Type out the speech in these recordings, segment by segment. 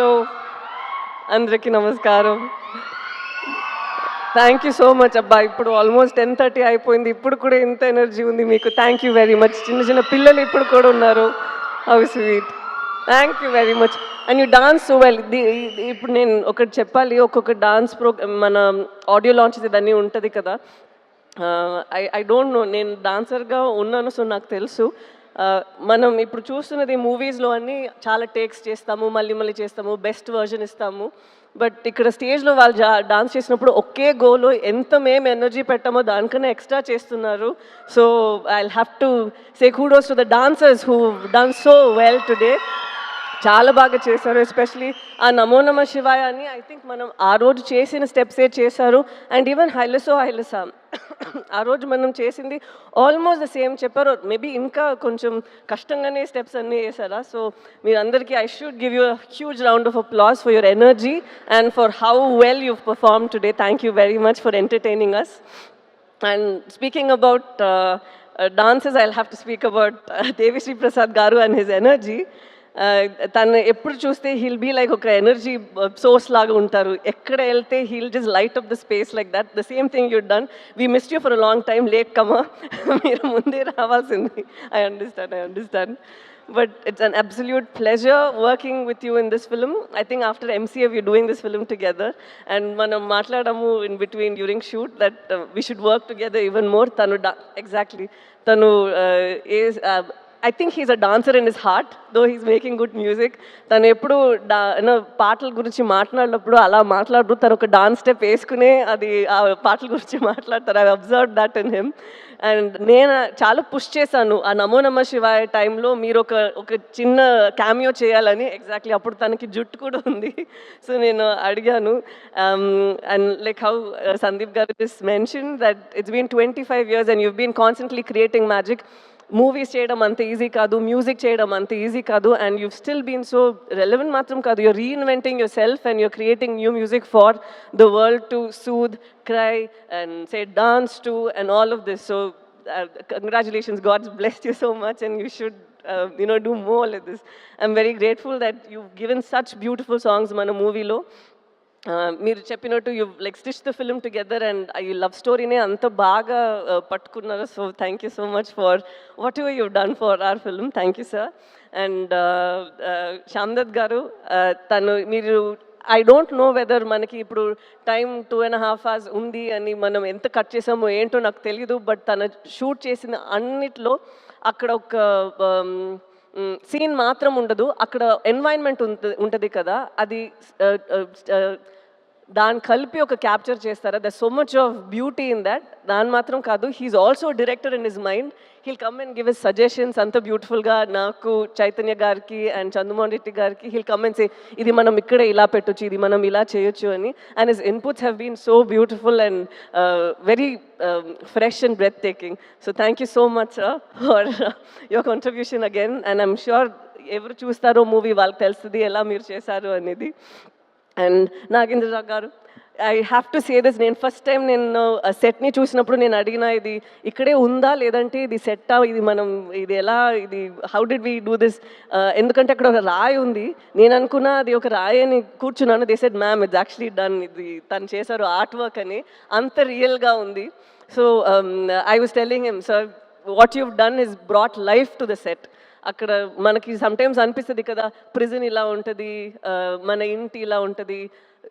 Hello అందరికీ నమస్కారం. Thank you so much అబ్బా. ఇప్పుడు ఆల్మోస్ట్ 10:30 అయిపోయింది. ఇప్పుడు కూడా ఇంత ఎనర్జీ ఉంది మీకు. Thank you very much. చిన్న చిన్న పిల్లలు ఇప్పుడు కూడా ఉన్నారు. How sweet. Thank you very much. And you dance so well. ఇప్పుడు నేను ఒకటి చెప్పాలి. ఒక్కొక్క డాన్స్ మన ఆడియో లాంచ్ ఇదన్నీ ఉంటుంది కదా. ఐ డోంట్ నో, నేను డాన్సర్గా ఉన్నాను, సో నాకు తెలుసు. మనం ఇప్పుడు చూస్తున్నది మూవీస్లో అన్నీ చాలా టేక్స్ చేస్తాము, మళ్ళీ మళ్ళీ చేస్తాము, బెస్ట్ వర్జన్ ఇస్తాము. బట్ ఇక్కడ స్టేజ్లో వాళ్ళు డాన్స్ చేసినప్పుడు ఒకే గోలో ఎంత మేము ఎనర్జీ పెట్టామో దానికన్నా ఎక్స్ట్రా చేస్తున్నారు. So I have to say kudos to the dancers who done so well today. చాలా బాగా చేశారు. ఎస్పెషలీ ఆ నమో నమ శివాయ అని ఐ థింక్ మనం ఆ రోజు చేసిన స్టెప్సే చేశారు. అండ్ ఈవెన్ హైలసో హైలసా ఆ రోజు మనం చేసింది ఆల్మోస్ట్ ద సేమ్ చెప్పారు. మేబీ ఇంకా కొంచెం కష్టంగానే స్టెప్స్ అన్నీ వేసారా. సో మీరందరికీ I should give you huge round of applause for your energy and for how well you perform today. Thank you very much for entertaining us. And speaking about dances, I'll have to speak about Devi Sri Prasad Garu and his energy. తను ఎప్పుడు చూస్తే he'll be like ఒక energy source లాగా ఉంటారు. ఎక్కడ వెళ్తే he'll just light up the space like that. The same thing you done. We missed you for a long time. Late comer, మీరు ముందే రావాల్సింది. I understand. But it's an absolute pleasure working with you in this film. I think after MCA we're doing this film together, and manam matladamu in between during shoot that we should work together even more. Tanu exactly. Tanu is I think he's a dancer in his heart, though he's making good music. తను ఎప్పుడు పాటల గురించి మాట్లాడినప్పుడు అలా మాట్లాడరు. తను ఒక dance step వేసుకునే అది ఆ పాటల గురించి మాట్లాడతారు. I observe that in him. And నేను చాలా పుష్ చేశాను ఆ నమో నమ శివాయ టైంలో మీరు ఒక చిన్న క్యామియో చేయాలని. ఎగ్జాక్ట్లీ అప్పుడు తనకి జుట్టు కూడా ఉంది. సో నేను అడిగాను. అండ్ లైక్ హౌ సందీప్ గారు just mention that it's been 25 years and you've been constantly creating magic. Movies చేయడం అంత ఈజీ కాదు, మ్యూజిక్ చేయడం అంత ఈజీ కాదు. And you still been so relevant మాత్రం కాదు, you're reinventing yourself and you're creating new music for the world to soothe, cry and say dance to and all of this. So congratulations, God's blessed you so much and you should do more like this. I'm very grateful that you've given such beautiful songs మన మూవీలో. మీరు చెప్పినట్టు you like stitch the film together and ఈ love స్టోరీనే అంత బాగా పట్టుకున్నారు. So thank you so much for whatever you done for our film. Thank you sir. And Shyamdutt గారు, తను మీరు ఐ డోంట్ నో వెదర్ మనకి ఇప్పుడు టైం 2.5 hours ఉంది అని మనం ఎంత కట్ చేసామో ఏంటో నాకు తెలీదు. బట్ తను షూట్ చేసిన అన్నిట్లో అక్కడ ఒక సీన్ మాత్రం ఉండదు, అక్కడ ఎన్వైరన్మెంట్ ఉంటుంది కదా, అది దాన్ని కలిపి ఒక క్యాప్చర్ చేస్తారా. The so much of beauty in that. దాని మాత్రం కాదు, he's also director in his mind. He'll come and give his suggestions అంత బ్యూటిఫుల్గా. నాకు చైతన్య గారికి అండ్ చంద్రమోహన్ రెడ్డి గారికి హీల్ కమ్ అండ్ సే ఇది మనం ఇక్కడ ఇలా పెట్టొచ్చు, ఇది మనం ఇలా చేయొచ్చు అని. And his inputs have been so beautiful and very fresh and breathtaking. So thank you so much sir for your contribution again. And I'm sure ఎవరు చూస్తారో మూవీ వాళ్ళకి తెలుస్తుంది ఎలా మీరు చేశారు అనేది. అండ్ నాగేంద్ర గారు, I have to say this. నేను ఫస్ట్ టైం నేను సెట్ని చూసినప్పుడు నేను అడిగిన ఇది ఇక్కడే ఉందా లేదంటే ఇది సెట్టా, ఇది మనం ఇది ఎలా, ఇది how did we do this. ఎందుకంటే అక్కడ ఒక రాయి ఉంది. నేను అనుకున్నా అది ఒక రాయి అని కూర్చున్నాను. They said ma'am it's actually done, ఇది తను చేశారు ఆర్ట్ వర్క్ అని. అంత రియల్గా ఉంది. So I was telling him, sir what you've done is brought life to the set. అక్కడ మనకి సమ్టైమ్స్ అనిపిస్తుంది కదా, ప్రిజన్ ఇలా ఉంటుంది, మన ఇంటి ఇలా ఉంటుంది.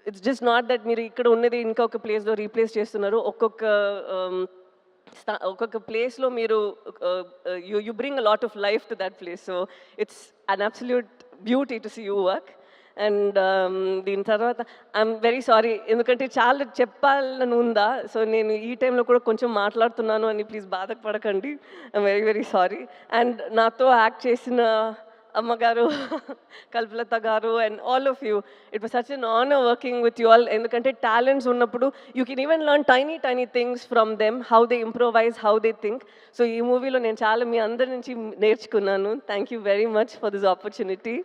ఇట్స్ జస్ట్ నాట్ దట్ మీరు ఇక్కడ ఉన్నది ఇంకొక ప్లేస్లో రీప్లేస్ చేస్తున్నారు. ఒక్కొక్క ప్లేస్లో మీరు you bring a lot of life to that place. So it's an absolute beauty to see you work. And దీని తర్వాత ఐఎమ్ వెరీ సారీ, ఎందుకంటే చాలా చెప్పాలని ఉందా. సో నేను ఈ టైంలో కూడా కొంచెం మాట్లాడుతున్నాను అని ప్లీజ్ బాధపడకండి. I'm very very sorry. And నాతో యాక్ట్ చేసిన అమ్మగారు, కల్పలత గారు and all of you, it was such N honour working with you all. ఎందుకంటే టాలెంట్స్ ఉన్నప్పుడు you can even learn tiny things from them, how they improvise, how they think. So ఈ మూవీలో నేను చాలా మీ అందరి నుంచి నేర్చుకున్నాను. Thank you very much for this opportunity.